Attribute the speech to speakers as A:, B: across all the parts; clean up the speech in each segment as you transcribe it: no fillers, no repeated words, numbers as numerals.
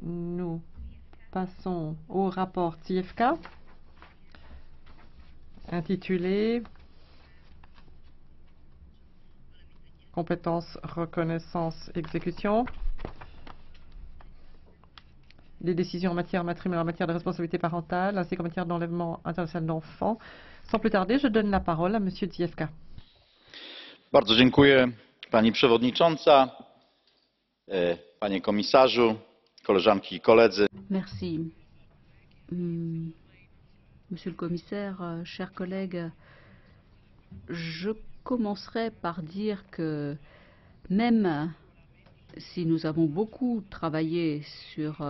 A: Nous passons au rapport TFK intitulé Compétences, reconnaissance, exécution. Des décisions en matière matrimoniale, en matière de responsabilité parentale, ainsi qu'en matière d'enlèvement international d'enfants. Sans plus tarder, je donne la parole à Monsieur TFK.
B: Bardzo dziękuję Pani Przewodnicząca, Panie Komisarzu, koleżanki i koledzy.
C: Merci. Monsieur le commissaire, chers collègues, je commencerai par dire que même si nous avons beaucoup travaillé sur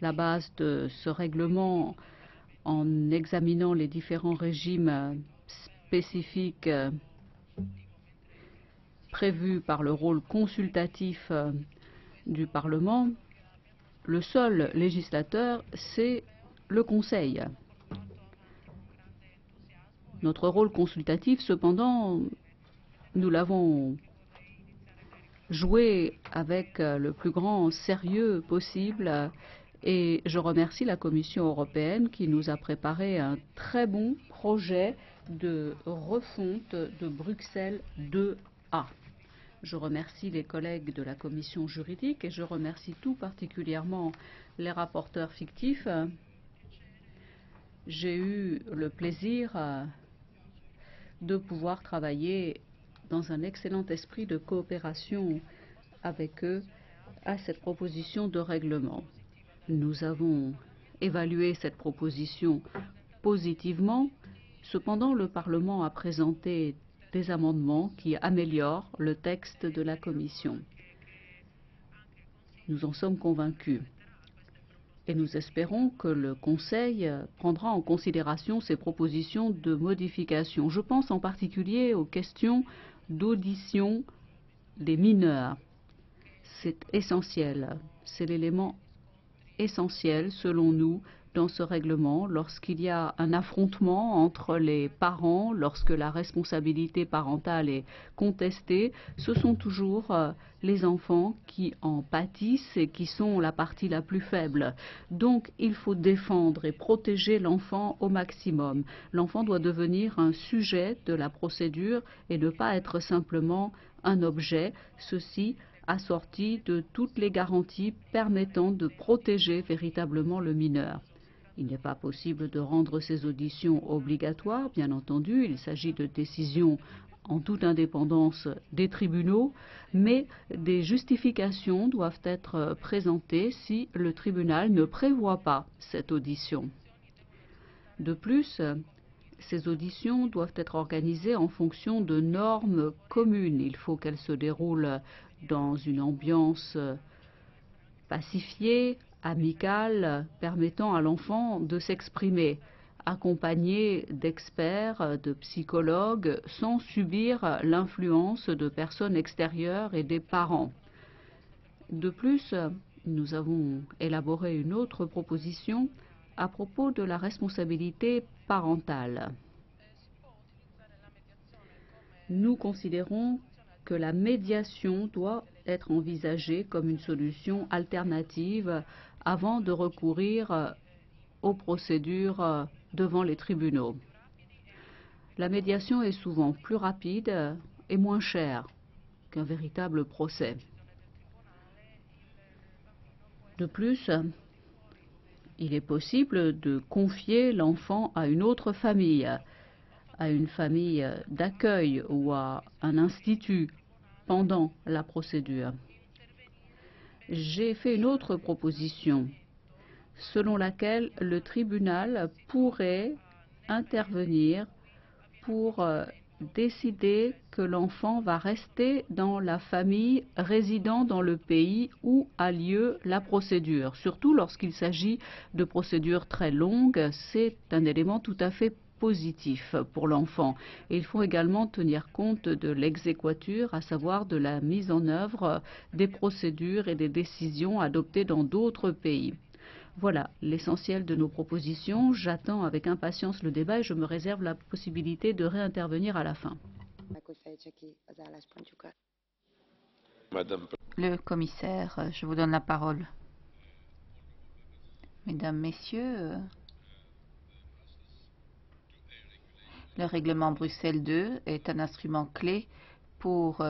C: la base de ce règlement en examinant les différents régimes spécifiques prévus par le rôle consultatif du Parlement, le seul législateur, c'est le Conseil. Notre rôle consultatif, cependant, nous l'avons joué avec le plus grand sérieux possible et je remercie la Commission européenne qui nous a préparé un très bon projet de refonte de Bruxelles 2A. Je remercie les collègues de la commission juridique et je remercie tout particulièrement les rapporteurs fictifs. J'ai eu le plaisir de pouvoir travailler dans un excellent esprit de coopération avec eux à cette proposition de règlement. Nous avons évalué cette proposition positivement. Cependant, le Parlement a présenté des amendements qui améliorent le texte de la Commission. Nous en sommes convaincus et nous espérons que le Conseil prendra en considération ces propositions de modification. Je pense en particulier aux questions d'audition des mineurs. C'est essentiel, c'est l'élément essentiel selon nous dans ce règlement lorsqu'il y a un affrontement entre les parents, lorsque la responsabilité parentale est contestée. Ce sont toujours les enfants qui en pâtissent et qui sont la partie la plus faible. Donc il faut défendre et protéger l'enfant au maximum. L'enfant doit devenir un sujet de la procédure et ne pas être simplement un objet. Ceci assorti de toutes les garanties permettant de protéger véritablement le mineur. Il n'est pas possible de rendre ces auditions obligatoires, bien entendu, il s'agit de décisions en toute indépendance des tribunaux, mais des justifications doivent être présentées si le tribunal ne prévoit pas cette audition. De plus, ces auditions doivent être organisées en fonction de normes communes. Il faut qu'elles se déroulent dans une ambiance pacifiée, amicale, permettant à l'enfant de s'exprimer, accompagné d'experts, de psychologues, sans subir l'influence de personnes extérieures et des parents. De plus, nous avons élaboré une autre proposition à propos de la responsabilité parentale. Nous considérons que la médiation doit être envisagée comme une solution alternative avant de recourir aux procédures devant les tribunaux. La médiation est souvent plus rapide et moins chère qu'un véritable procès. De plus, il est possible de confier l'enfant à une autre famille, à une famille d'accueil ou à un institut pendant la procédure. J'ai fait une autre proposition selon laquelle le tribunal pourrait intervenir pour décider que l'enfant va rester dans la famille résidant dans le pays où a lieu la procédure. Surtout lorsqu'il s'agit de procédures très longues, c'est un élément tout à fait positif pour l'enfant. Il faut également tenir compte de l'exéquatur, à savoir de la mise en œuvre des procédures et des décisions adoptées dans d'autres pays. Voilà l'essentiel de nos propositions. J'attends avec impatience le débat et je me réserve la possibilité de réintervenir à la fin. Le commissaire, je vous donne la parole. Mesdames, Messieurs, le règlement Bruxelles II est un instrument clé pour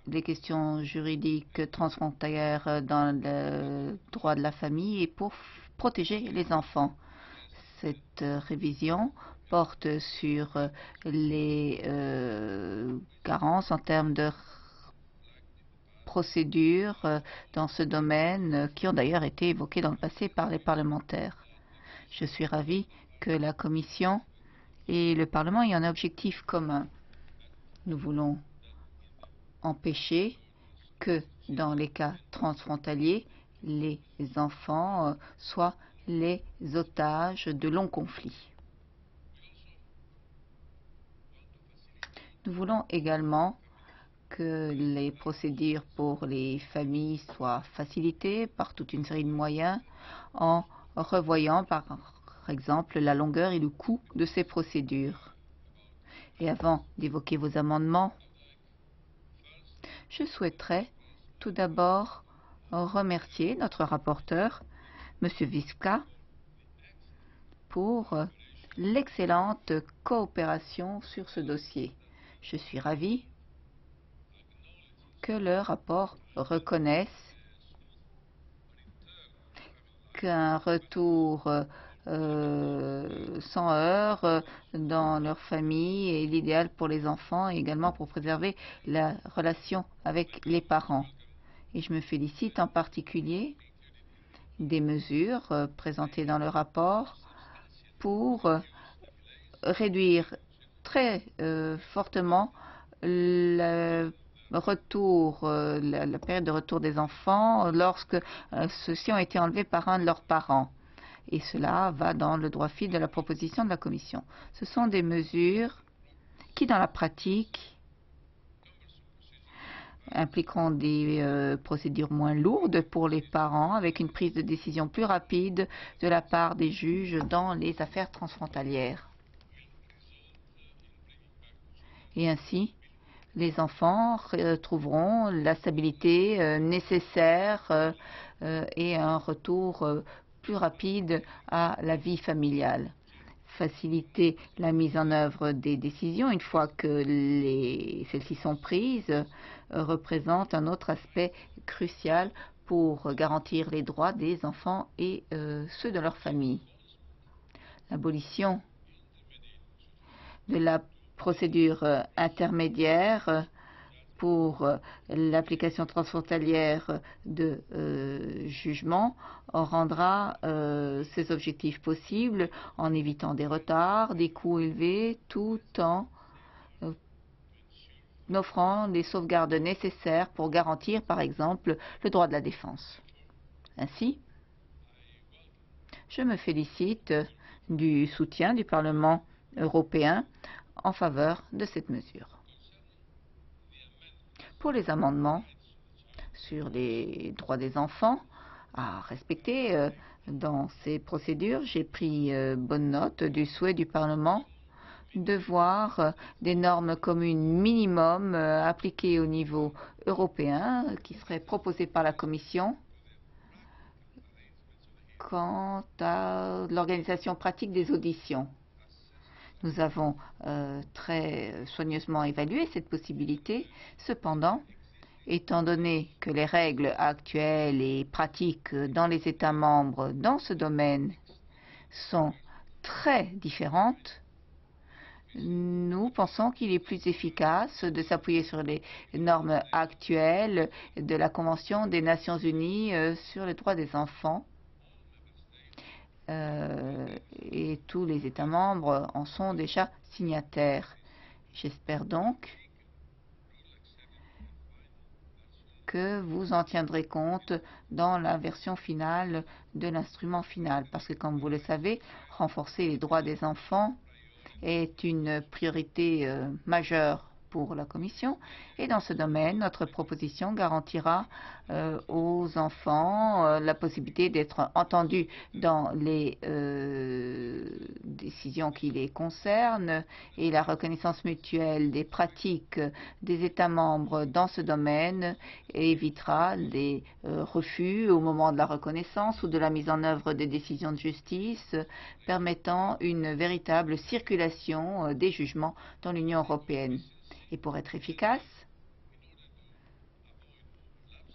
C: les questions juridiques transfrontalières dans le droit de la famille et pour protéger les enfants. Cette révision porte sur les carences en termes de procédures dans ce domaine qui ont d'ailleurs été évoquées dans le passé par les parlementaires. Je suis ravi que la Commission et le Parlement aient un objectif commun. Nous voulons empêcher que dans les cas transfrontaliers, les enfants soient les otages de longs conflits. Nous voulons également que les procédures pour les familles soient facilitées par toute une série de moyens en revoyant par exemple la longueur et le coût de ces procédures. Et avant d'évoquer vos amendements, je souhaiterais tout d'abord remercier notre rapporteur, M. Zwiefka, pour l'excellente coopération sur ce dossier. Je suis ravi que le rapport reconnaisse qu'un retour sans heurts dans leur famille est l'idéal pour les enfants et également pour préserver la relation avec les parents. Et je me félicite en particulier des mesures présentées dans le rapport pour réduire très fortement la période de retour des enfants lorsque ceux-ci ont été enlevés par un de leurs parents. Et cela va dans le droit fil de la proposition de la Commission. Ce sont des mesures qui, dans la pratique, impliqueront des procédures moins lourdes pour les parents, avec une prise de décision plus rapide de la part des juges dans les affaires transfrontalières. Et ainsi, les enfants trouveront la stabilité nécessaire et un retour plus rapide à la vie familiale. Faciliter la mise en œuvre des décisions une fois que celles-ci sont prises représente un autre aspect crucial pour garantir les droits des enfants et ceux de leur famille. L'abolition de la procédure intermédiaire pour l'application transfrontalière de jugement rendra ces objectifs possibles en évitant des retards, des coûts élevés, tout en offrant les sauvegardes nécessaires pour garantir, par exemple, le droit de la défense. Ainsi, je me félicite du soutien du Parlement européen en faveur de cette mesure. Pour les amendements sur les droits des enfants à respecter dans ces procédures, j'ai pris bonne note du souhait du Parlement de voir des normes communes minimum appliquées au niveau européen qui seraient proposées par la Commission quant à l'organisation pratique des auditions. Nous avons très soigneusement évalué cette possibilité. Cependant, étant donné que les règles actuelles et pratiques dans les États membres dans ce domaine sont très différentes, nous pensons qu'il est plus efficace de s'appuyer sur les normes actuelles de la Convention des Nations Unies sur les droits des enfants. Et tous les États membres en sont déjà signataires. J'espère donc que vous en tiendrez compte dans la version finale de l'instrument final, parce que, comme vous le savez, renforcer les droits des enfants est une priorité majeure
D: pour la Commission. Et dans ce domaine, notre proposition garantira aux enfants la possibilité d'être entendus dans les décisions qui les concernent, et la reconnaissance mutuelle des pratiques des États membres dans ce domaine évitera les refus au moment de la reconnaissance ou de la mise en œuvre des décisions de justice, permettant une véritable circulation des jugements dans l'Union européenne. Et pour être efficace,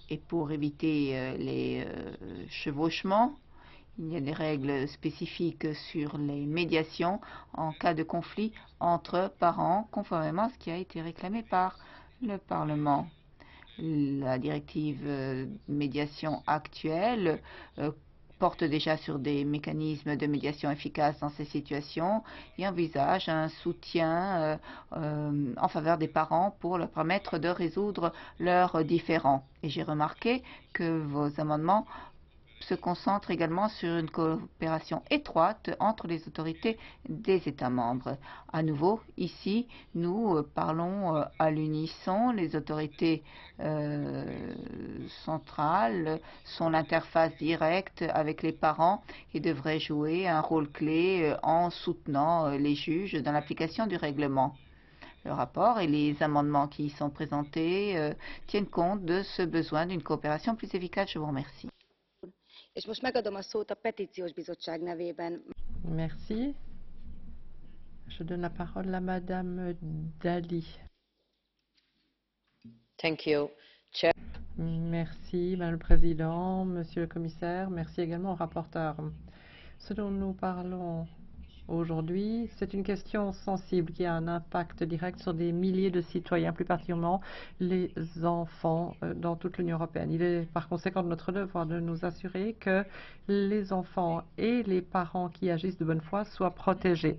D: et pour éviter les chevauchements, il y a des règles spécifiques sur les médiations en cas de conflit entre parents, conformément à ce qui a été réclamé par le Parlement. La directive médiation actuelle porte déjà sur des mécanismes de médiation efficaces dans ces situations et envisage un soutien en faveur des parents pour leur permettre de résoudre leurs différends. Et j'ai remarqué que vos amendements se concentre également sur une coopération étroite entre les autorités des États membres. À nouveau, ici, nous parlons à l'unisson. Les autorités centrales sont l'interface directe avec les parents et devraient jouer un rôle clé en soutenant les juges dans l'application du règlement. Le rapport et les amendements qui y sont présentés tiennent compte de ce besoin d'une coopération plus efficace. Je vous remercie.
E: És most megadom a szót a Petíciós Bizottság nevében.
A: Merci. Je donne la parole à Madame Dali.
F: Thank you, Chair.
A: Merci, Madame le Président, Monsieur le Commissaire. Merci également au rapporteur. Ce dont nous parlons aujourd'hui, c'est une question sensible qui a un impact direct sur des milliers de citoyens, plus particulièrement les enfants dans toute l'Union européenne. Il est par conséquent de notre devoir de nous assurer que les enfants et les parents qui agissent de bonne foi soient protégés.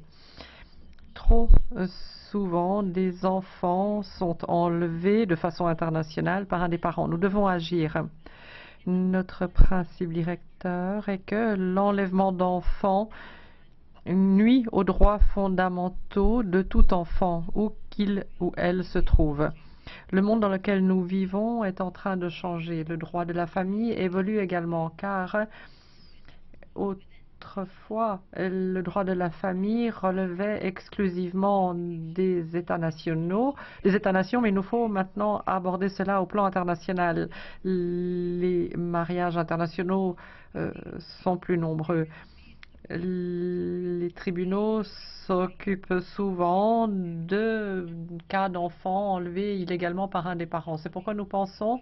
A: Trop souvent, des enfants sont enlevés de façon internationale par un des parents. Nous devons agir. Notre principe directeur est que l'enlèvement d'enfants nuit aux droits fondamentaux de tout enfant, où qu'il ou elle se trouve. Le monde dans lequel nous vivons est en train de changer. Le droit de la famille évolue également, car autrefois, le droit de la famille relevait exclusivement des États-nations, mais il nous faut maintenant aborder cela au plan international. Les mariages internationaux sont plus nombreux. Les tribunaux s'occupent souvent de cas d'enfants enlevés illégalement par un des parents. C'est pourquoi nous pensons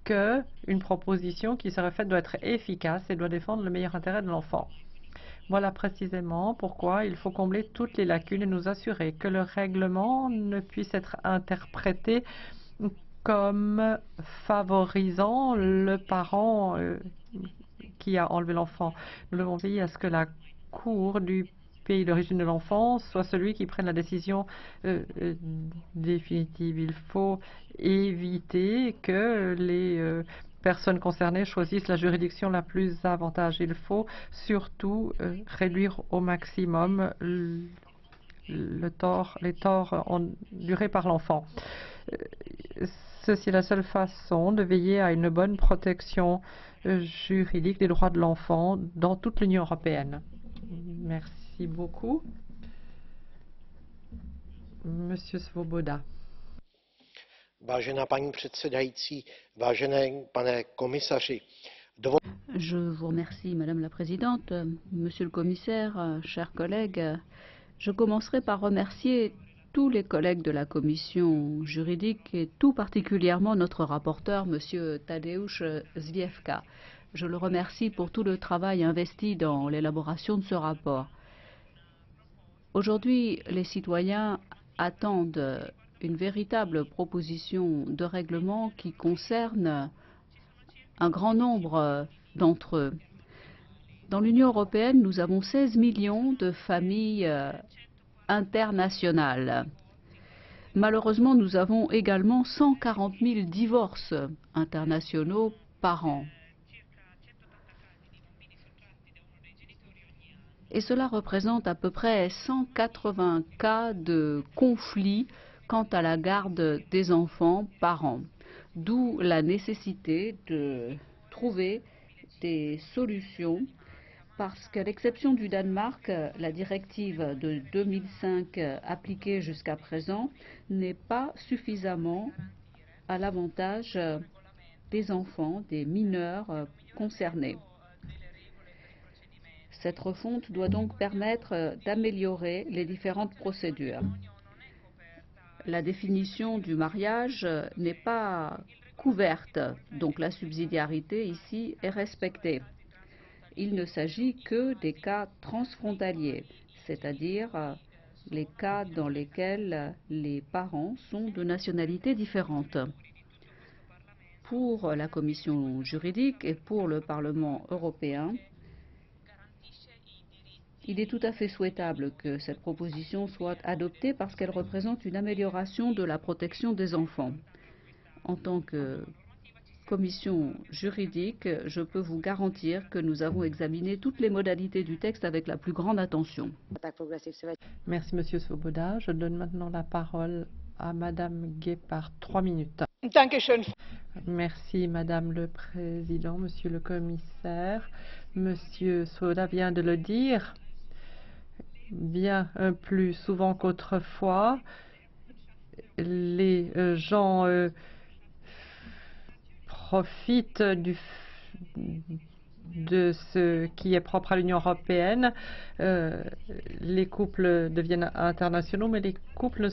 A: qu'une proposition qui serait faite doit être efficace et doit défendre le meilleur intérêt de l'enfant. Voilà précisément pourquoi il faut combler toutes les lacunes et nous assurer que le règlement ne puisse être interprété comme favorisant le parent qui a enlevé l'enfant. Nous devons veiller à ce que la Cour du pays d'origine de l'enfant soit celui qui prenne la décision définitive. Il faut éviter que les personnes concernées choisissent la juridiction la plus avantageuse. Il faut surtout réduire au maximum les torts endurés par l'enfant. Ceci est la seule façon de veiller à une bonne protection juridique des droits de l'enfant dans toute l'Union européenne. Merci beaucoup. Monsieur Svoboda.
G: Vážená paní předsedající, vážený pane komisaři.
C: Je vous remercie, Madame la Présidente, Monsieur le Commissaire, chers collègues. Je commencerai par remercier tous les collègues de la commission juridique et tout particulièrement notre rapporteur, Monsieur Tadeusz Zwiefka. Je le remercie pour tout le travail investi dans l'élaboration de ce rapport. Aujourd'hui, les citoyens attendent une véritable proposition de règlement qui concerne un grand nombre d'entre eux. Dans l'Union européenne, nous avons 16 millions de familles internationales. Malheureusement, nous avons également 140 000 divorces internationaux par an. Et cela représente à peu près 180 cas de conflits quant à la garde des enfants par an. D'où la nécessité de trouver des solutions parce qu'à l'exception du Danemark, la directive de 2005 appliquée jusqu'à présent n'est pas suffisamment à l'avantage des enfants, des mineurs concernés. Cette refonte doit donc permettre d'améliorer les différentes procédures. La définition du mariage n'est pas couverte, donc la subsidiarité ici est respectée. Il ne s'agit que des cas transfrontaliers, c'est-à-dire les cas dans lesquels les parents sont de nationalités différentes. Pour la Commission juridique et pour le Parlement européen, il est tout à fait souhaitable que cette proposition soit adoptée parce qu'elle représente une amélioration de la protection des enfants. En tant que Commission juridique, je peux vous garantir que nous avons examiné toutes les modalités du texte avec la plus grande attention.
A: Merci, Monsieur Svoboda. Je donne maintenant la parole à Madame Gebhardt. 3 minutes. Merci, Madame le Président, Monsieur le Commissaire. Monsieur Svoboda vient de le dire. Bien plus souvent qu'autrefois, les gens profitent de ce qui est propre à l'Union européenne. Les couples deviennent internationaux, mais les couples ne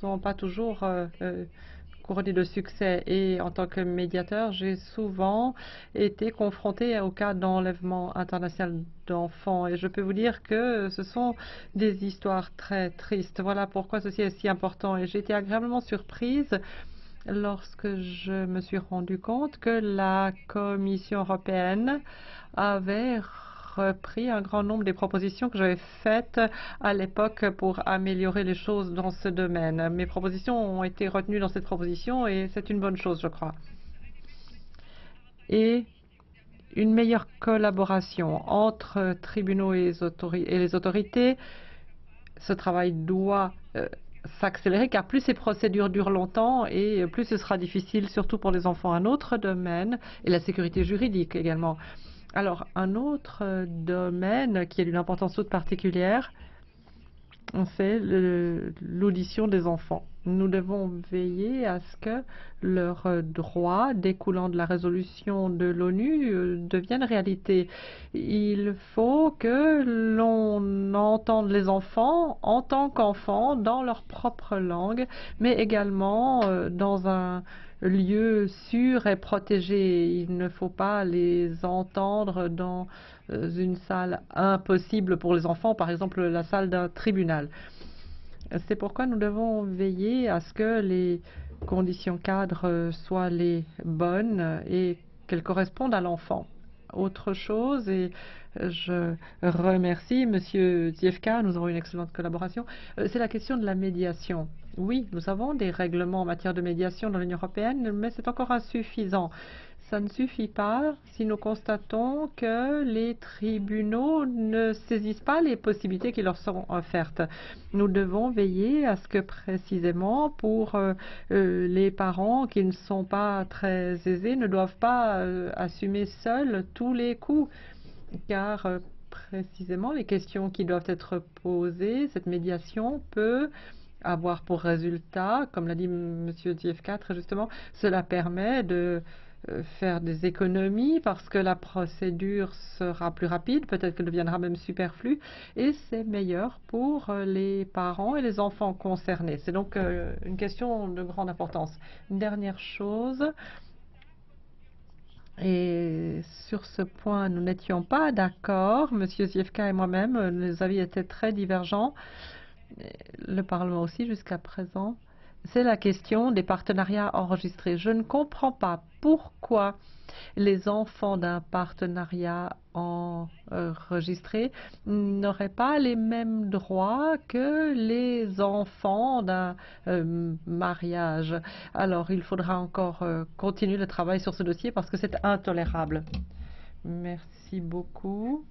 A: sont pas toujours couronnés de succès. Et en tant que médiateur, j'ai souvent été confrontée au cas d'enlèvement international d'enfants. Et je peux vous dire que ce sont des histoires très tristes. Voilà pourquoi ceci est si important. Et j'ai été agréablement surprise lorsque je me suis rendu compte que la Commission européenne avait repris un grand nombre des propositions que j'avais faites à l'époque pour améliorer les choses dans ce domaine. Mes propositions ont été retenues dans cette proposition et c'est une bonne chose, je crois. Et une meilleure collaboration entre tribunaux et les autorités. Ce travail doit s'accélérer car plus ces procédures durent longtemps et plus ce sera difficile, surtout pour les enfants. Un autre domaine et la sécurité juridique également. Alors, un autre domaine qui est d'une importance toute particulière, c'est l'audition des enfants. Nous devons veiller à ce que leurs droits découlant de la résolution de l'ONU deviennent réalité. Il faut que l'on entende les enfants en tant qu'enfants dans leur propre langue, mais également dans un lieu sûr et protégé. Il ne faut pas les entendre dans une salle impossible pour les enfants, par exemple la salle d'un tribunal. C'est pourquoi nous devons veiller à ce que les conditions cadres soient les bonnes et qu'elles correspondent à l'enfant. Autre chose, et je remercie Monsieur Zwiefka, nous avons une excellente collaboration, c'est la question de la médiation. Oui, nous avons des règlements en matière de médiation dans l'Union européenne, mais c'est encore insuffisant. Ça ne suffit pas si nous constatons que les tribunaux ne saisissent pas les possibilités qui leur sont offertes. Nous devons veiller à ce que précisément pour les parents qui ne sont pas très aisés ne doivent pas assumer seuls tous les coûts, car précisément les questions qui doivent être posées, cette médiation peut avoir pour résultat, comme l'a dit M. Zwiefka très justement, cela permet de faire des économies parce que la procédure sera plus rapide, peut-être qu'elle deviendra même superflue, et c'est meilleur pour les parents et les enfants concernés. C'est donc une question de grande importance. Une dernière chose, et sur ce point, nous n'étions pas d'accord, M. Zwiefka et moi-même, nos avis étaient très divergents, le Parlement aussi jusqu'à présent. C'est la question des partenariats enregistrés. Je ne comprends pas pourquoi les enfants d'un partenariat enregistré n'auraient pas les mêmes droits que les enfants d'un mariage. Alors, il faudra encore continuer le travail sur ce dossier parce que c'est intolérable. Merci beaucoup.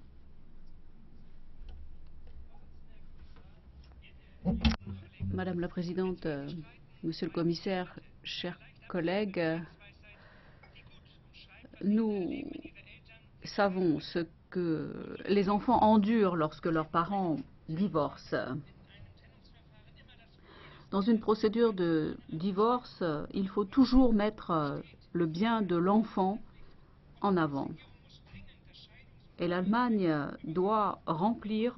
C: Madame la Présidente, Monsieur le Commissaire, chers collègues, nous savons ce que les enfants endurent lorsque leurs parents divorcent. Dans une procédure de divorce, il faut toujours mettre le bien de l'enfant en avant. Et l'Allemagne doit remplir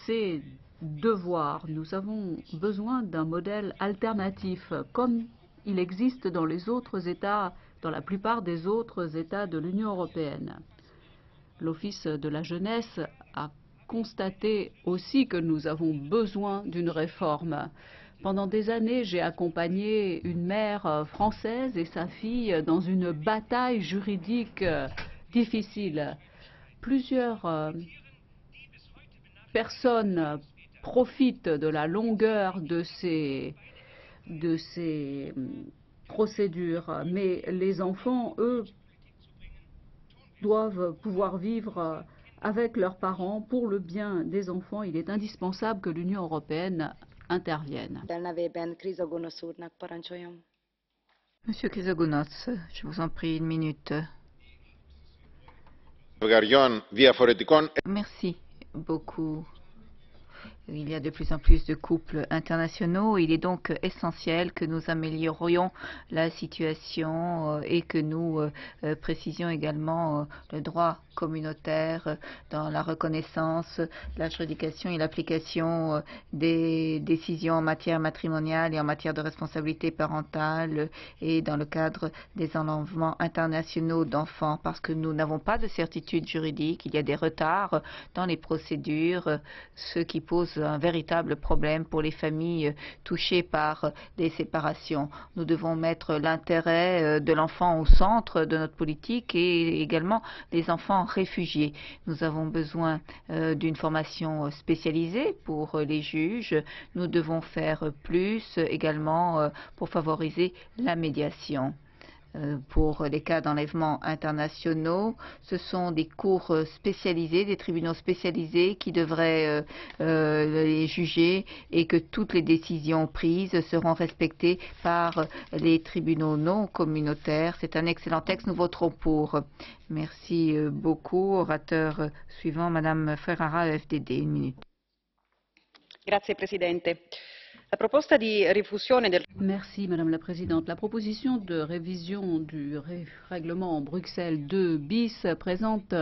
C: ses devoirs. Nous avons besoin d'un modèle alternatif, comme il existe dans les autres États, dans la plupart des autres États de l'Union européenne. L'Office de la jeunesse a constaté aussi que nous avons besoin d'une réforme. Pendant des années, j'ai accompagné une mère française et sa fille dans une bataille juridique difficile. Plusieurs personnes profitent de la longueur de ces procédures, mais les enfants, eux, doivent pouvoir vivre avec leurs parents pour le bien des enfants. Il est indispensable que l'Union européenne intervienne.
D: Monsieur Chrysogonos, je vous en prie, 1 minute. Merci beaucoup. Il y a de plus en plus de couples internationaux. Il est donc essentiel que nous améliorions la situation et que nous précisions également le droit communautaire dans la reconnaissance, l'adjudication et l'application des décisions en matière matrimoniale et en matière de responsabilité parentale et dans le cadre des enlèvements internationaux d'enfants, parce que nous n'avons pas de certitude juridique. Il y a des retards dans les procédures, ce qui pose un véritable problème pour les familles touchées par des séparations. Nous devons mettre l'intérêt de l'enfant au centre de notre politique et également les enfants réfugiés. Nous avons besoin d'une formation spécialisée pour les juges. Nous devons faire plus également pour favoriser la médiation. Pour les cas d'enlèvement internationaux, ce sont des cours spécialisés, des tribunaux spécialisés qui devraient les juger et que toutes les décisions prises seront respectées par les tribunaux non communautaires. C'est un excellent texte, nous voterons pour. Merci beaucoup. Orateur suivant, Madame Ferrara, FDD, 1 minute.
F: Grazie Presidente. La proposta di rifusione del...
C: Merci Madame la Présidente. La proposition de révision du règlement Bruxelles 2 bis présente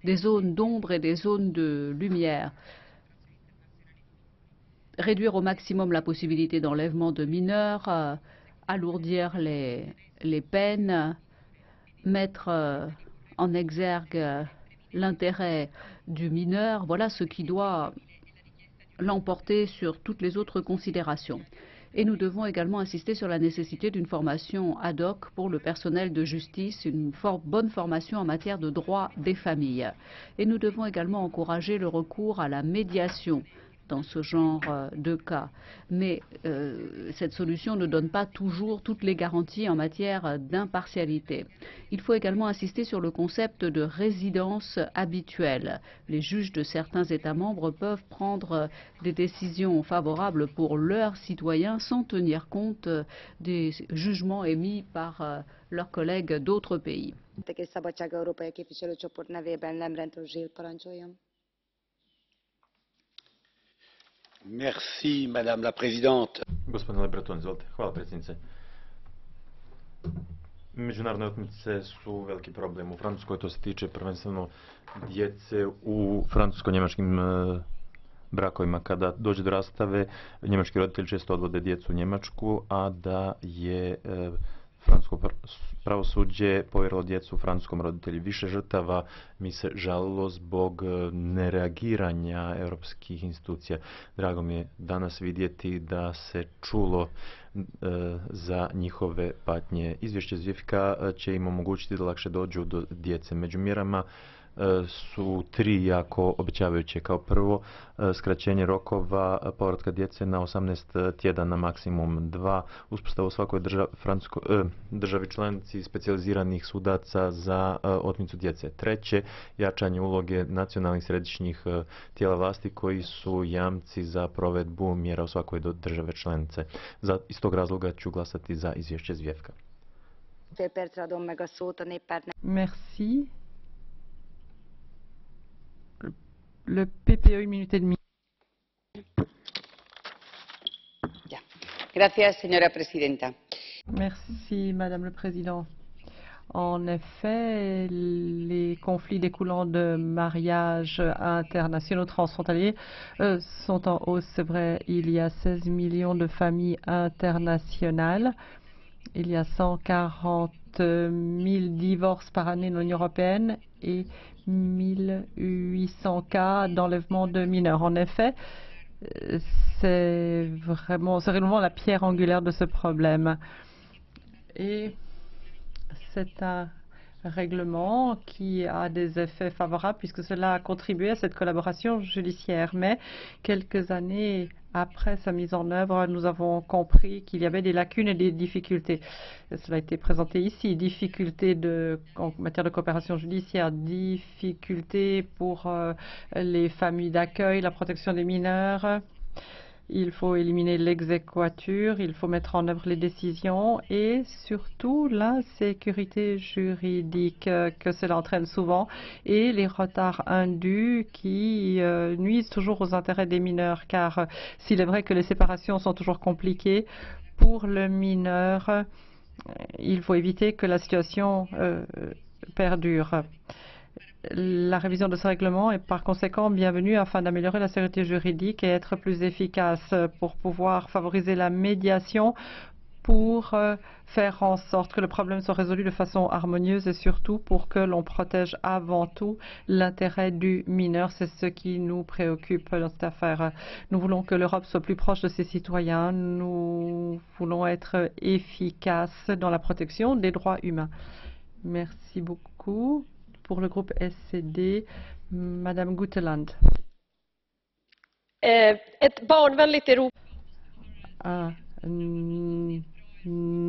C: des zones d'ombre et des zones de lumière. Réduire au maximum la possibilité d'enlèvement de mineurs, alourdir les peines, mettre en exergue l'intérêt du mineur, voilà ce qui doit l'emporter sur toutes les autres considérations. Et nous devons également insister sur la nécessité d'une formation ad hoc pour le personnel de justice, une bonne formation en matière de droit des familles. Et nous devons également encourager le recours à la médiation dans ce genre de cas. Mais cette solution ne donne pas toujours toutes les garanties en matière d'impartialité. Il faut également insister sur le concept de résidence habituelle. Les juges de certains États membres peuvent prendre des décisions favorables pour leurs citoyens sans tenir compte des jugements émis par leurs collègues d'autres pays.
H: Merci, Madame la Présidente.
I: Gospodin Lebreton, izvolite. Hvala, predsjednice. Međunarodne otmice su veliki problem u Francuskoj, to se tiče prvenstveno djece u francusko-njemačkim brakovima. Kada dođe do rastave, njemački roditelji često odvode djecu u Njemačku, a da je francusko pravosuđe povjerilo djecu francuskom roditelju. Više žrtava mi se žalilo zbog nereagiranja europskih institucija. Drago mi je danas vidjeti da se čulo za njihove patnje. Izvješće Zvijefka će im omogućiti da lakše dođu do djece. Među mjerama su 3 jako obećavajuće. Kao prvo, skraćenje rokova povratka djece na 18 tjedana maksimum, 2, uspostavu u svakoj državi članici specijaliziranih sudaca za otmicu djece. 3, jačanje uloge nacionalnih središnjih tijela vlasti koji su jamci za provedbu mjera u svakoj države članice. Iz tog razloga ću glasati za izvješće Zwiefka.
A: Merci. Le PPE, une minute et demie.
F: Gracias, señora presidenta.
A: Merci, Madame le Président. En effet, les conflits découlant de mariages internationaux transfrontaliers sont en hausse. C'est vrai, il y a 16 millions de familles internationales. Il y a 140 000 divorces par année dans l'Union européenne et 1800 cas d'enlèvement de mineurs. En effet, c'est réellement la pierre angulaire de ce problème. Et c'est un règlement qui a des effets favorables puisque cela a contribué à cette collaboration judiciaire. Mais quelques années après sa mise en œuvre, nous avons compris qu'il y avait des lacunes et des difficultés. Cela a été présenté ici. Difficultés en matière de coopération judiciaire, difficultés pour les familles d'accueil, la protection des mineurs. Il faut éliminer l'exéquatur, il faut mettre en œuvre les décisions et surtout l'insécurité juridique que cela entraîne souvent et les retards indus qui nuisent toujours aux intérêts des mineurs car s'il est vrai que les séparations sont toujours compliquées, pour le mineur, il faut éviter que la situation perdure. La révision de ce règlement est par conséquent bienvenue afin d'améliorer la sécurité juridique et être plus efficace pour pouvoir favoriser la médiation pour faire en sorte que le problème soit résolu de façon harmonieuse et surtout pour que l'on protège avant tout l'intérêt du mineur. C'est ce qui nous préoccupe dans cette affaire. Nous voulons que l'Europe soit plus proche de ses citoyens. Nous voulons être efficaces dans la protection des droits humains. Merci beaucoup. Pour le groupe SCD, Madame Guteland. Un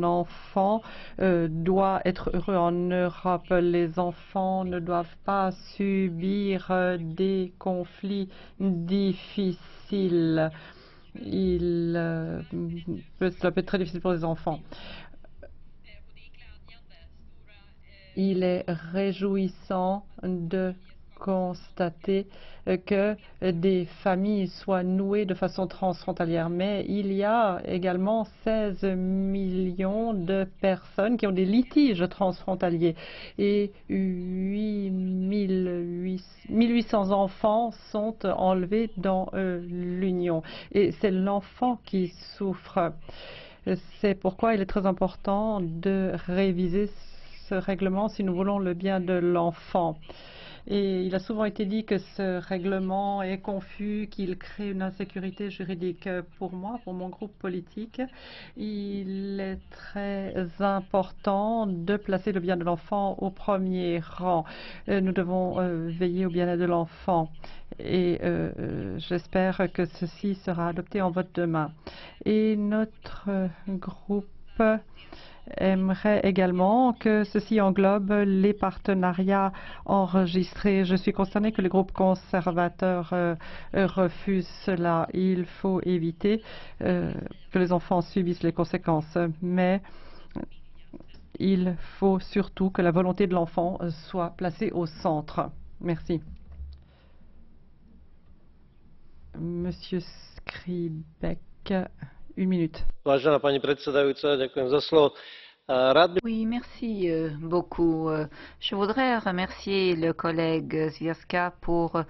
A: enfant doit être heureux en Europe. Les enfants ne doivent pas subir des conflits difficiles. Cela peut être très difficile pour les enfants. Il est réjouissant de constater que des familles soient nouées de façon transfrontalière, mais il y a également 16 millions de personnes qui ont des litiges transfrontaliers et 1800 enfants sont enlevés dans l'Union et c'est l'enfant qui souffre. C'est pourquoi il est très important de réviser ce règlement si nous voulons le bien de l'enfant. Et il a souvent été dit que ce règlement est confus, qu'il crée une insécurité juridique. Pour moi, pour mon groupe politique, il est très important de placer le bien de l'enfant au premier rang. Nous devons veiller au bien-être de l'enfant. Et j'espère que ceci sera adopté en vote demain. Et notre groupe aimerait également que ceci englobe les partenariats enregistrés. Je suis concernée que le groupe conservateur refuse cela. Il faut éviter que les enfants subissent les conséquences, mais il faut surtout que la volonté de l'enfant soit placée au centre. Merci. Monsieur Skripek, une minute.
H: Vážená pani predsedajúca, ďakujem za slovo.
D: Oui, merci beaucoup. Je voudrais remercier le collègue Zwiefka pour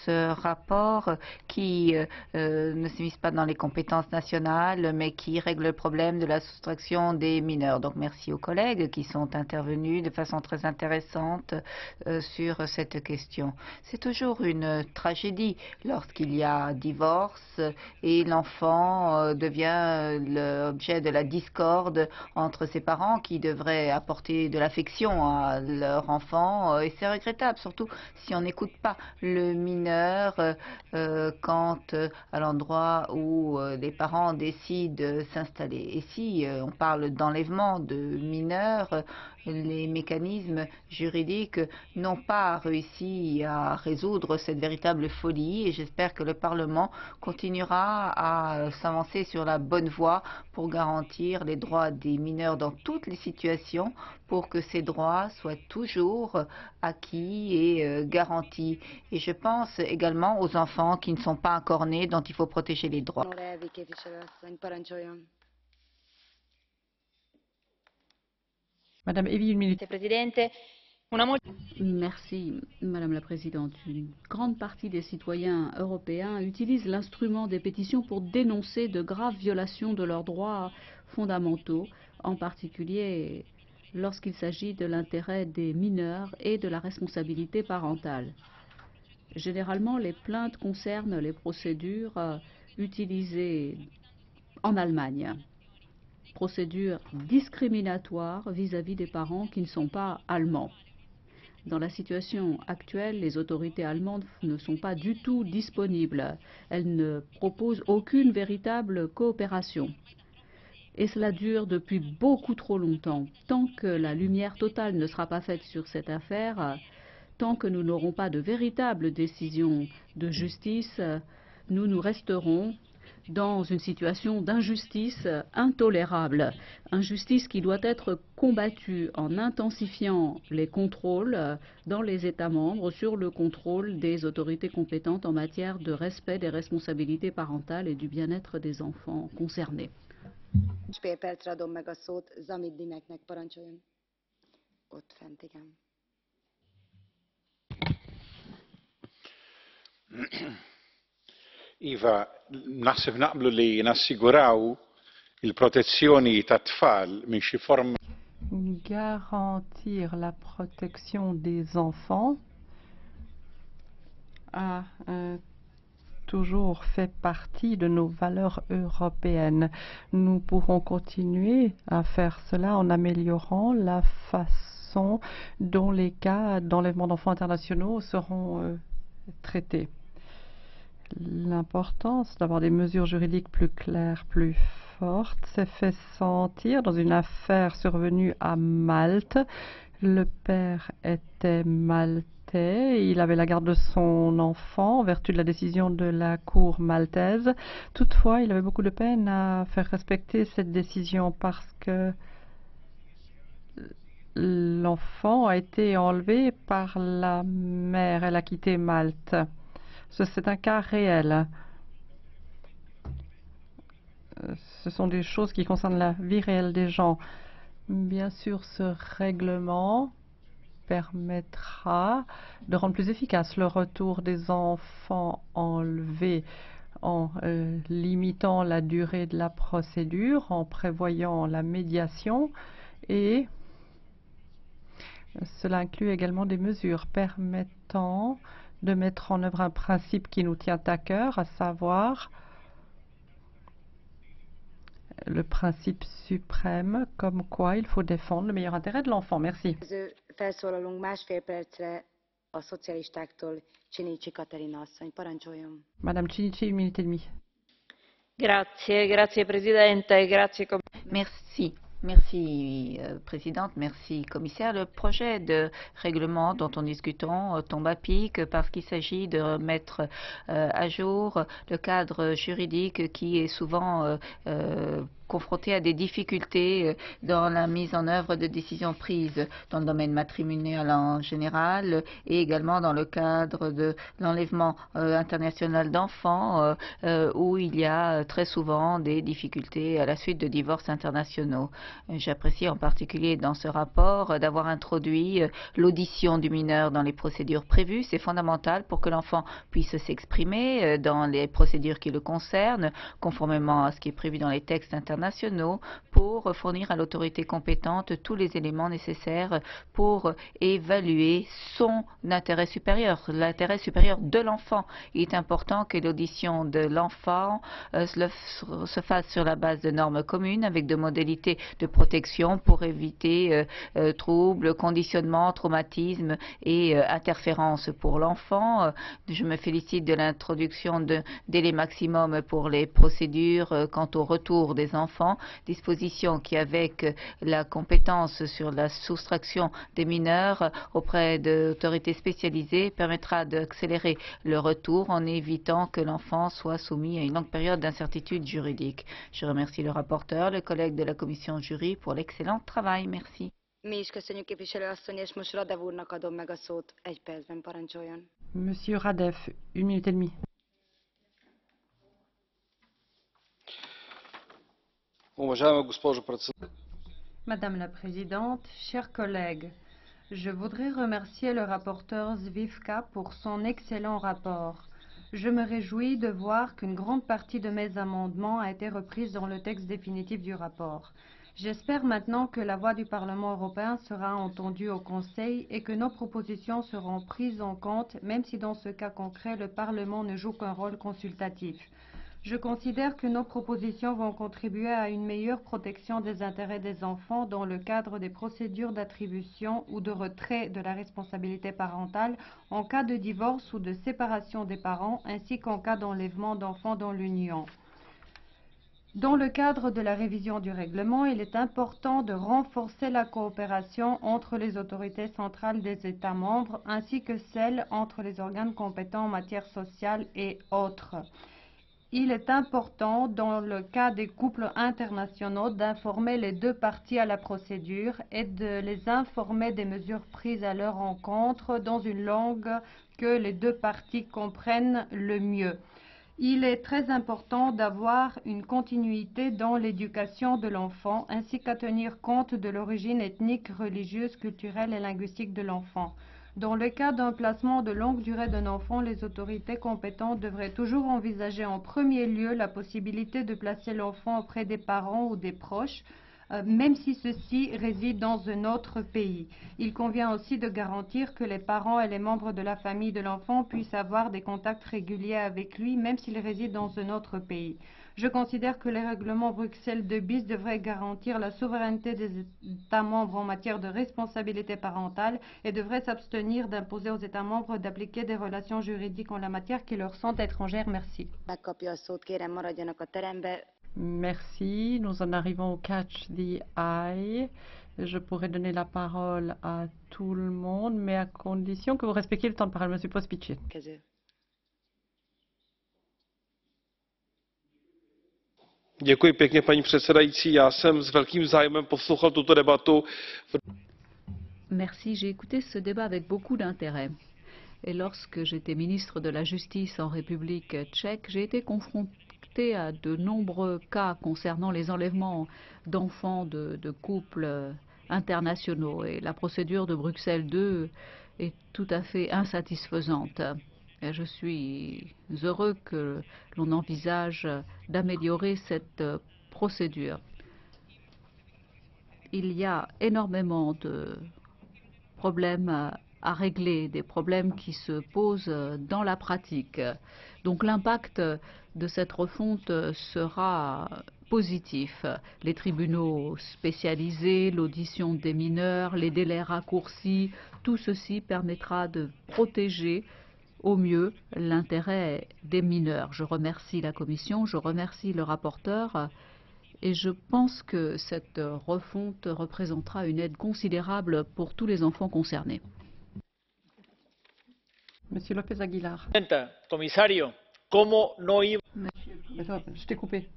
D: ce rapport qui ne s'immisce pas dans les compétences nationales, mais qui règle le problème de la soustraction des mineurs. Donc merci aux collègues qui sont intervenus de façon très intéressante sur cette question. C'est toujours une tragédie lorsqu'il y a divorce et l'enfant devient l'objet de la discorde entre ses parents parents qui devraient apporter de l'affection à leur enfant et c'est regrettable, surtout si on n'écoute pas le mineur quant à l'endroit où les parents décident de s'installer. Et si on parle d'enlèvement de mineurs, les mécanismes juridiques n'ont pas réussi à résoudre cette véritable folie et j'espère que le Parlement continuera à s'avancer sur la bonne voie pour garantir les droits des mineurs dans toutes les situations pour que ces droits soient toujours acquis et garantis. Et je pense également aux enfants qui ne sont pas encore nés dont il faut protéger les droits.
A: Madame Evi, une minute.
C: Merci, Madame la Présidente. Une grande partie des citoyens européens utilisent l'instrument des pétitions pour dénoncer de graves violations de leurs droits fondamentaux, en particulier lorsqu'il s'agit de l'intérêt des mineurs et de la responsabilité parentale. Généralement, les plaintes concernent les procédures utilisées en Allemagne. Procédures discriminatoires vis-à-vis des parents qui ne sont pas allemands. Dans la situation actuelle, les autorités allemandes ne sont pas du tout disponibles. Elles ne proposent aucune véritable coopération. Et cela dure depuis beaucoup trop longtemps. Tant que la lumière totale ne sera pas faite sur cette affaire, tant que nous n'aurons pas de véritable décision de justice, nous resterons dans une situation d'injustice intolérable. Injustice qui doit être combattue en intensifiant les contrôles dans les États membres sur le contrôle des autorités compétentes en matière de respect des responsabilités parentales et du bien-être des enfants concernés.
J: Iva, naħseb naqblu li nassiguraw il-protezzjoni tat-tfal minn xi forma.
A: Garantir la protection des enfants a toujours fait partie de nos valeurs européennes. Nous pourrons continuer à faire cela en améliorant la façon dont les cas d'enlèvement d'enfants internationaux seront traités. L'importance d'avoir des mesures juridiques plus claires, plus fortes, s'est fait sentir dans une affaire survenue à Malte. Le père était maltais, il avait la garde de son enfant en vertu de la décision de la Cour maltaise. Toutefois, il avait beaucoup de peine à faire respecter cette décision parce que l'enfant a été enlevé par la mère, elle a quitté Malte. C'est un cas réel. Ce sont des choses qui concernent la vie réelle des gens. Bien sûr, ce règlement permettra de rendre plus efficace le retour des enfants enlevés en limitant la durée de la procédure, en prévoyant la médiation et cela inclut également des mesures permettant de mettre en œuvre un principe qui nous tient à cœur, à savoir le principe suprême comme quoi il faut défendre le meilleur intérêt de l'enfant. Merci. Madame Cinici, une minute et demie.
D: Grazie Presidente, grazie. Merci. Merci, Présidente, merci, Commissaire. Le projet de règlement dont nous discutons tombe à pic parce qu'il s'agit de mettre à jour le cadre juridique qui est souvent confronté à des difficultés dans la mise en œuvre de décisions prises dans le domaine matrimonial en général et également dans le cadre de l'enlèvement international d'enfants où il y a très souvent des difficultés à la suite de divorces internationaux. J'apprécie en particulier dans ce rapport d'avoir introduit l'audition du mineur dans les procédures prévues. C'est fondamental pour que l'enfant puisse s'exprimer dans les procédures qui le concernent, conformément à ce qui est prévu dans les textes internationaux, pour fournir à l'autorité compétente tous les éléments nécessaires pour évaluer son son intérêt supérieur, l'intérêt supérieur de l'enfant. Il est important que l'audition de l'enfant se fasse sur la base de normes communes avec de modalités de protection pour éviter troubles, conditionnements, traumatismes et interférences pour l'enfant. Je me félicite de l'introduction de délais maximum pour les procédures quant au retour des enfants, disposition qui, avec la compétence sur la soustraction des mineurs auprès d'autorités spécialisées, permettra d'accélérer le retour en évitant que l'enfant soit soumis à une longue période d'incertitude juridique. Je remercie le rapporteur, le collègue de la commission jury pour l'excellent travail. Merci.
E: Mi is köszönjük képviselő asszony, és most Radev úrnak adom meg a szót. 1 percben parancsoljon.
A: Monsieur Radev, 1 minute et demie.
K: Madame la Présidente, chers collègues, je voudrais remercier le rapporteur Zwiefka pour son excellent rapport. Je me réjouis de voir qu'une grande partie de mes amendements a été reprise dans le texte définitif du rapport. J'espère maintenant que la voix du Parlement européen sera entendue au Conseil et que nos propositions seront prises en compte, même si dans ce cas concret, le Parlement ne joue qu'un rôle consultatif. Je considère que nos propositions vont contribuer à une meilleure protection des intérêts des enfants dans le cadre des procédures d'attribution ou de retrait de la responsabilité parentale en cas de divorce ou de séparation des parents, ainsi qu'en cas d'enlèvement d'enfants dans l'Union. Dans le cadre de la révision du règlement, il est important de renforcer la coopération entre les autorités centrales des États membres ainsi que celle entre les organes compétents en matière sociale et autres. Il est important, dans le cas des couples internationaux, d'informer les deux parties à la procédure et de les informer des mesures prises à leur encontre dans une langue que les deux parties comprennent le mieux. Il est très important d'avoir une continuité dans l'éducation de l'enfant ainsi qu'à tenir compte de l'origine ethnique, religieuse, culturelle et linguistique de l'enfant. Dans le cas d'un placement de longue durée d'un enfant, les autorités compétentes devraient toujours envisager en premier lieu la possibilité de placer l'enfant auprès des parents ou des proches, même si ceux-ci résident dans un autre pays. Il convient aussi de garantir que les parents et les membres de la famille de l'enfant puissent avoir des contacts réguliers avec lui, même s'il réside dans un autre pays. Je considère que les règlements Bruxelles II bis devraient garantir la souveraineté des États membres en matière de responsabilité parentale et devraient s'abstenir d'imposer aux États membres d'appliquer des relations juridiques en la matière qui leur sont étrangères. Merci.
A: Merci. Nous en arrivons au Catch the Eye. Je pourrais donner la parole à tout le monde, mais à condition que vous respectiez le temps de parole. Monsieur Pospici.
H: Děkuji pěkně, paní předsedající. Já jsem s velkým zájmem poslouchal tuto debatu.
C: Merci, j'ai écouté ce débat avec beaucoup d'intérêt. Et lorsque j'étais ministre de la Justice en République tchèque, j'ai été confronté à de nombreux cas concernant les enlèvements d'enfants de couples internationaux. Et la procédure de Bruxelles II est tout à fait insatisfaisante. Et je suis heureux que l'on envisage d'améliorer cette procédure. Il y a énormément de problèmes à régler, des problèmes qui se posent dans la pratique. Donc l'impact de cette refonte sera positif. Les tribunaux spécialisés, l'audition des mineurs, les délais raccourcis, tout ceci permettra de protéger au mieux l'intérêt des mineurs. Je remercie la Commission, je remercie le rapporteur et je pense que cette refonte représentera une aide considérable pour tous les enfants concernés.
A: Monsieur López Aguilar.
L: Comisario, ¿cómo no iba...
A: Je t'ai coupé.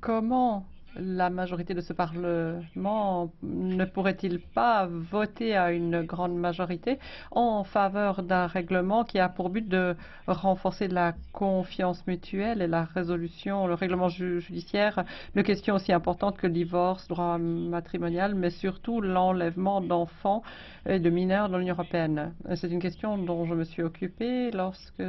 A: Comment la majorité de ce Parlement ne pourrait-il pas voter à une grande majorité en faveur d'un règlement qui a pour but de renforcer la confiance mutuelle et la résolution, le règlement judiciaire de questions aussi importantes que le divorce, droit matrimonial, mais surtout l'enlèvement d'enfants et de mineurs dans l'Union européenne. C'est une question dont je me suis occupée lorsque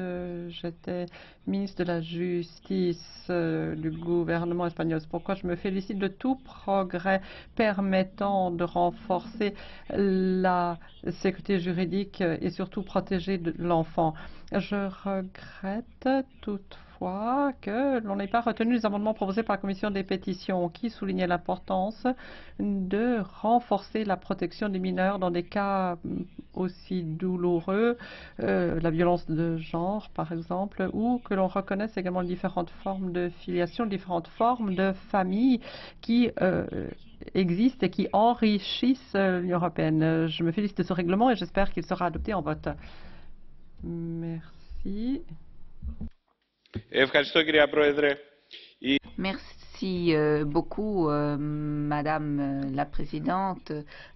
A: j'étais ministre de la Justice du gouvernement espagnol. C'est pourquoi je me félicite félicite de tout progrès permettant de renforcer la sécurité juridique et surtout protéger l'enfant. Je regrette toutefois que l'on n'ait pas retenu les amendements proposés par la Commission des pétitions qui soulignaient l'importance de renforcer la protection des mineurs dans des cas aussi douloureux, la violence de genre par exemple, ou que l'on reconnaisse également les différentes formes de filiation, différentes formes de famille qui existent et qui enrichissent l'Union européenne. Je me félicite de ce règlement et j'espère qu'il sera adopté en vote. Merci.
D: Merci beaucoup, Madame la Présidente.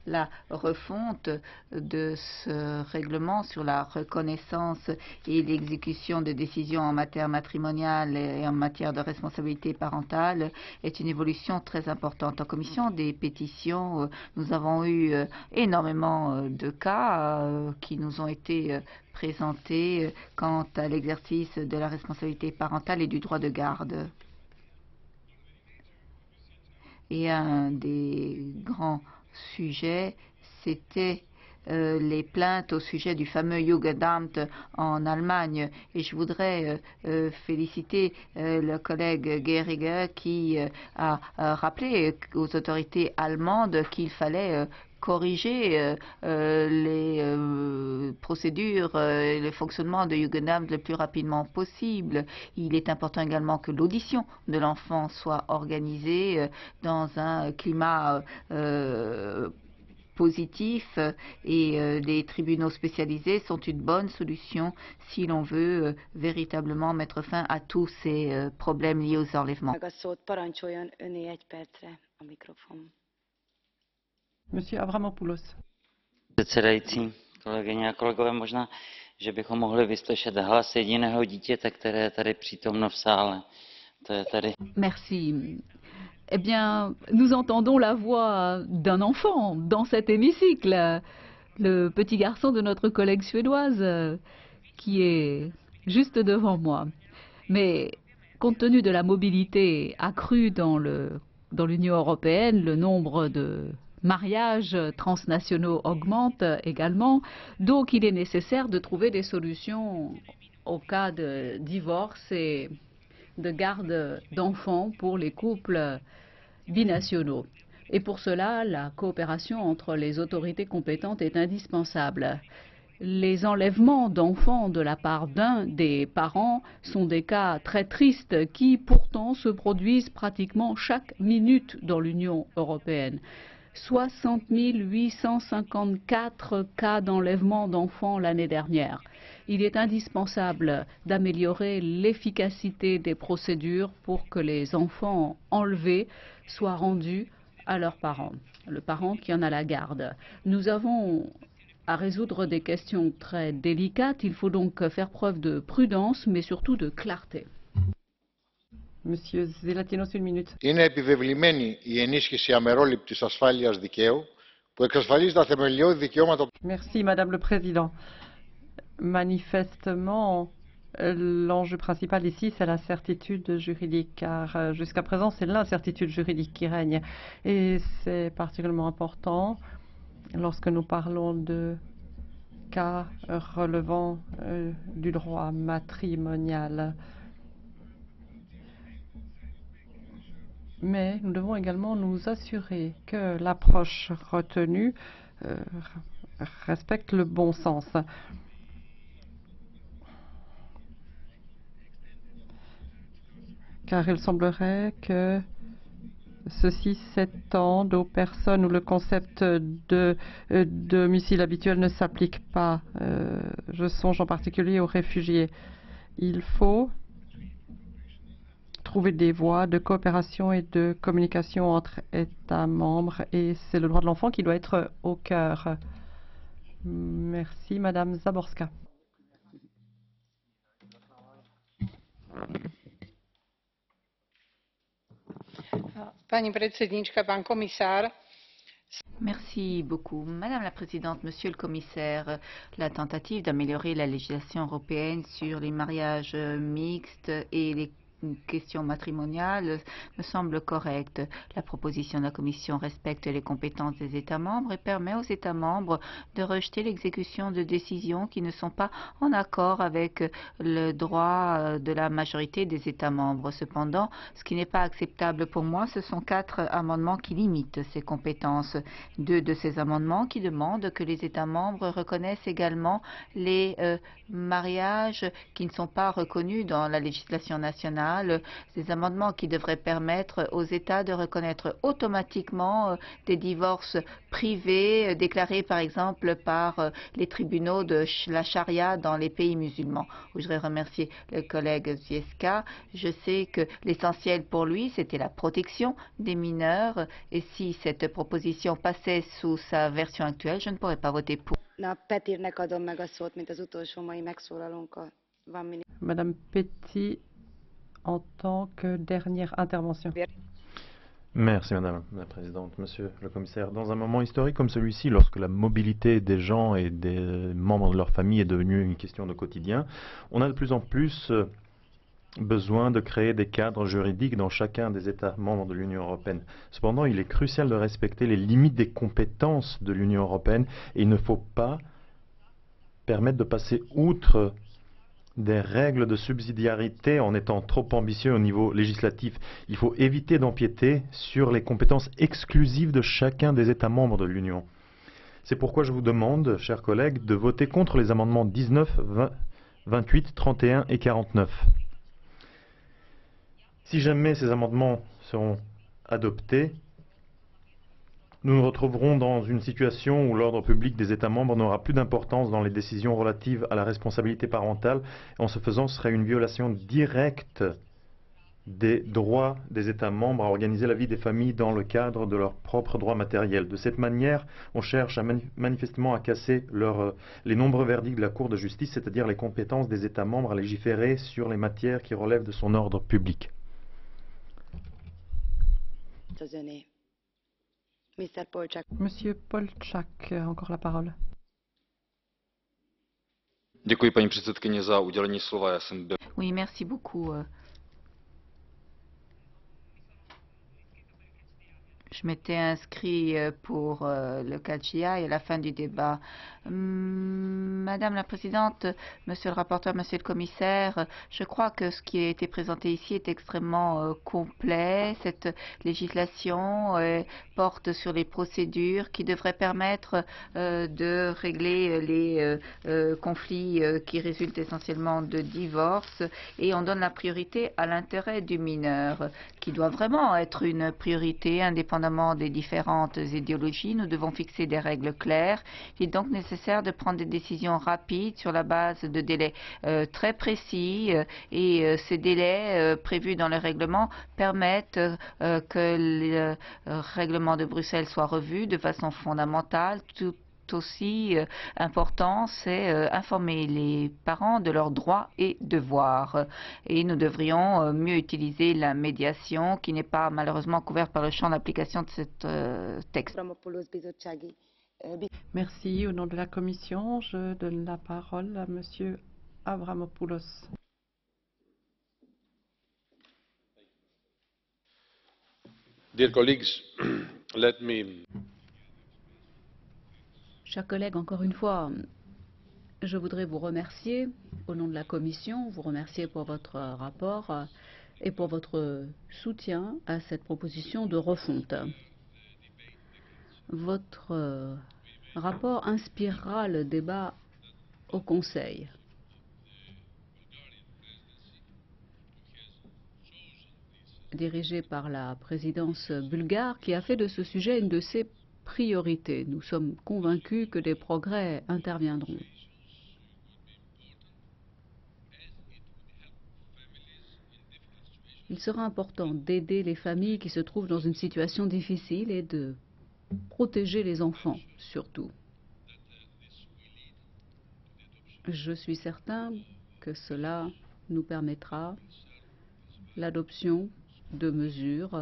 D: La refonte de ce règlement sur la reconnaissance et l'exécution de décisions en matière matrimoniale et en matière de responsabilité parentale est une évolution très importante. En commission des pétitions, nous avons eu énormément de cas qui nous ont été présentés quant à l'exercice de la responsabilité parentale et du droit de garde. Et un des grands sujets, c'était les plaintes au sujet du fameux Jugendamt en Allemagne. Et je voudrais féliciter le collègue Geringer qui a rappelé aux autorités allemandes qu'il fallait corriger les procédures et le fonctionnement de Jugendamt le plus rapidement possible. Il est important également que l'audition de l'enfant soit organisée dans un climat positif et les tribunaux spécialisés sont une bonne solution si l'on veut véritablement mettre fin à tous ces problèmes liés aux enlèvements.
A: Monsieur Avramopoulos.
M: Předsedající, kolegyně a kolegové, možná, že bychom mohli vyslyšet hlas jediného dítěte, které je tady přítomno v sále. To je tady.
C: Merci. Eh bien, nous entendons la voix d'un enfant dans cet hémicycle, le petit garçon de notre collègue suédoise qui est juste devant moi. Mais compte tenu de la mobilité accrue dans l'Union européenne, le nombre de mariages transnationaux augmente également, donc il est nécessaire de trouver des solutions au cas de divorce et de garde d'enfants pour les couples binationaux. Et pour cela, la coopération entre les autorités compétentes est indispensable. Les enlèvements d'enfants de la part d'un des parents sont des cas très tristes qui pourtant se produisent pratiquement chaque minute dans l'Union européenne. 60 854 cas d'enlèvement d'enfants l'année dernière. Il est indispensable d'améliorer l'efficacité des procédures pour que les enfants enlevés soient rendus à leurs parents, le parent qui en a la garde. Nous avons à résoudre des questions très délicates. Il faut donc faire preuve de prudence, mais surtout de clarté.
A: Monsieur Zelatinos, une minute.
N: Είναι επιβεβλημένη η ενίσχυση αμερόληπτης ασφάλειας δικαίου που εξασφαλίζει τα θεμελιώδη δικαιώματα.
A: Merci, Madame le Président. Manifestement, l'enjeu principal ici, c'est la certitude juridique, car jusqu'à présent, c'est l'incertitude juridique qui règne. Et c'est particulièrement important lorsque nous parlons de cas relevant du droit matrimonial. Mais nous devons également nous assurer que l'approche retenue respecte le bon sens. Car il semblerait que ceci s'étende aux personnes où le concept de domicile habituel ne s'applique pas. Je songe en particulier aux réfugiés. Il faut trouver des voies de coopération et de communication entre États membres et c'est le droit de l'enfant qui doit être au cœur. Merci, Madame Zaborska.
O: Pani predsedníčka, pán komisár.
D: Merci beaucoup. Madame la Présidente, Monsieur le Commissaire, la tentative d'améliorer la législation européenne sur les mariages mixtes et les question matrimoniale me semble correcte. La proposition de la Commission respecte les compétences des États membres et permet aux États membres de rejeter l'exécution de décisions qui ne sont pas en accord avec le droit de la majorité des États membres. Cependant, ce qui n'est pas acceptable pour moi, ce sont 4 amendements qui limitent ces compétences. 2 de ces amendements qui demandent que les États membres reconnaissent également les mariages qui ne sont pas reconnus dans la législation nationale, ces amendements qui devraient permettre aux États de reconnaître automatiquement des divorces privés déclarés par exemple par les tribunaux de la charia dans les pays musulmans. Je voudrais remercier le collègue Zwiefka. Je sais que l'essentiel pour lui, c'était la protection des mineurs et si cette proposition passait sous sa version actuelle, je ne pourrais pas voter pour.
A: Madame Petit, en tant que dernière intervention.
I: Merci Madame la Présidente, Monsieur le Commissaire. Dans un moment historique comme celui-ci, lorsque la mobilité des gens et des membres de leur famille est devenue une question de quotidien, on a de plus en plus besoin de créer des cadres juridiques dans chacun des États membres de l'Union européenne. Cependant, il est crucial de respecter les limites des compétences de l'Union européenne et il ne faut pas permettre de passer outre des règles de subsidiarité en étant trop ambitieux au niveau législatif. Il faut éviter d'empiéter sur les compétences exclusives de chacun des États membres de l'Union. C'est pourquoi je vous demande, chers collègues, de voter contre les amendements 19, 28, 31 et 49. Si jamais ces amendements seront adoptés, nous nous retrouverons dans une situation où l'ordre public des États membres n'aura plus d'importance dans les décisions relatives à la responsabilité parentale. En ce faisant, ce serait une violation directe des droits des États membres à organiser la vie des familles dans le cadre de leurs propres droits matériels. De cette manière, on cherche manifestement à casser les nombreux verdicts de la Cour de justice, c'est-à-dire les compétences des États membres à légiférer sur les matières qui relèvent de son ordre public.
A: Monsieur Polčák, encore la parole.
P: Děkuji, paní předsedkyně, za udělení slova. Já jsem byl...
D: Oui, merci beaucoup. Je m'étais inscrit pour le Catch-the-Eye à la fin du débat. Madame la Présidente, Monsieur le rapporteur, Monsieur le Commissaire, je crois que ce qui a été présenté ici est extrêmement complet. Cette législation porte sur les procédures qui devraient permettre de régler les conflits qui résultent essentiellement de divorce et on donne la priorité à l'intérêt du mineur qui doit vraiment être une priorité indépendamment des différentes idéologies. Nous devons fixer des règles claires. Il est donc nécessaire de prendre des décisions rapides sur la base de délais très précis et ces délais prévus dans le règlement permettent que le règlement de Bruxelles soit revu de façon fondamentale. Tout aussi important, c'est informer les parents de leurs droits et devoirs. Et nous devrions mieux utiliser la médiation qui n'est pas malheureusement couverte par le champ d'application de ce texte.
A: Merci. Au nom de la Commission, je donne la parole à Monsieur Avramopoulos.
H: Dear colleagues, let me...
C: Chers collègues, encore une fois, je voudrais vous remercier au nom de la Commission, vous remercier pour votre rapport et pour votre soutien à cette proposition de refonte. Votre rapport inspirera le débat au Conseil. Dirigé par la présidence bulgare qui a fait de ce sujet une de ses priorité. Nous sommes convaincus que des progrès interviendront. Il sera important d'aider les familles qui se trouvent dans une situation difficile et de protéger les enfants, surtout. Je suis certain que cela nous permettra l'adoption de mesures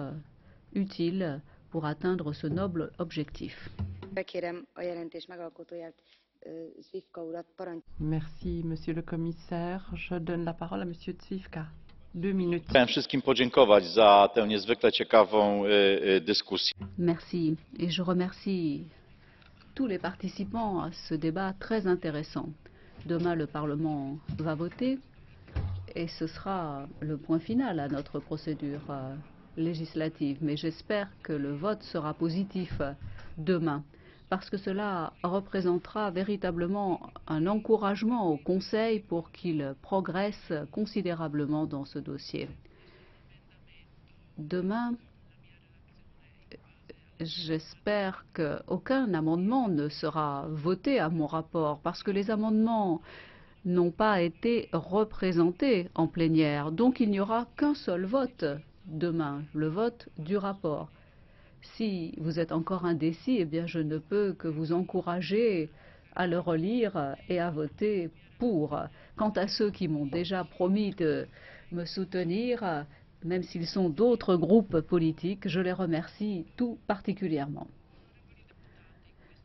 C: utiles pour atteindre ce noble objectif.
A: Merci, Monsieur le Commissaire. Je donne la parole à Monsieur Zwiefka. 2 minutes.
B: Chciałem wszystkim podziękować za tę niezwykle ciekawą dyskusję.
C: Merci. Et je remercie tous les participants à ce débat très intéressant. Demain, le Parlement va voter et ce sera le point final à notre procédure législative. Mais j'espère que le vote sera positif demain, parce que cela représentera véritablement un encouragement au Conseil pour qu'il progresse considérablement dans ce dossier. Demain, j'espère qu'aucun amendement ne sera voté à mon rapport, parce que les amendements n'ont pas été représentés en plénière. Donc il n'y aura qu'un seul vote demain, le vote du rapport. Si vous êtes encore indécis, eh bien je ne peux que vous encourager à le relire et à voter pour. Quant à ceux qui m'ont déjà promis de me soutenir, même s'ils sont d'autres groupes politiques, je les remercie tout particulièrement.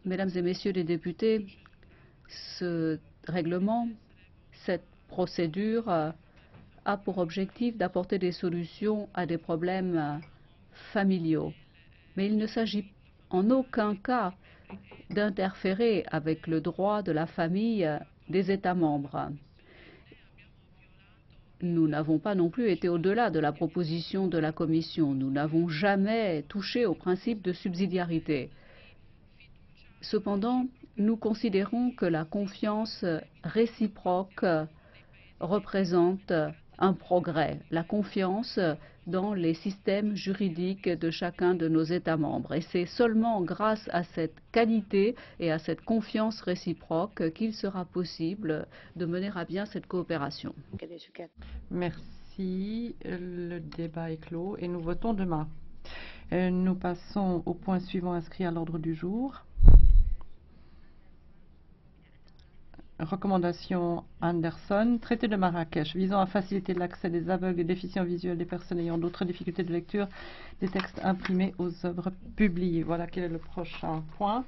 C: Mesdames et Messieurs les députés, ce règlement, cette procédure a pour objectif d'apporter des solutions à des problèmes familiaux. Mais il ne s'agit en aucun cas d'interférer avec le droit de la famille des États membres. Nous n'avons pas non plus été au-delà de la proposition de la Commission. Nous n'avons jamais touché au principe de subsidiarité. Cependant, nous considérons que la confiance réciproque représente un progrès, la confiance dans les systèmes juridiques de chacun de nos États membres. Et c'est seulement grâce à cette qualité et à cette confiance réciproque qu'il sera possible de mener à bien cette coopération.
A: Merci. Le débat est clos et nous votons demain. Nous passons au point suivant inscrit à l'ordre du jour. Recommandation Anderson, traité de Marrakech visant à faciliter l'accès des aveugles et déficients visuels des personnes ayant d'autres difficultés de lecture des textes imprimés aux œuvres publiées. Voilà quel est le prochain point.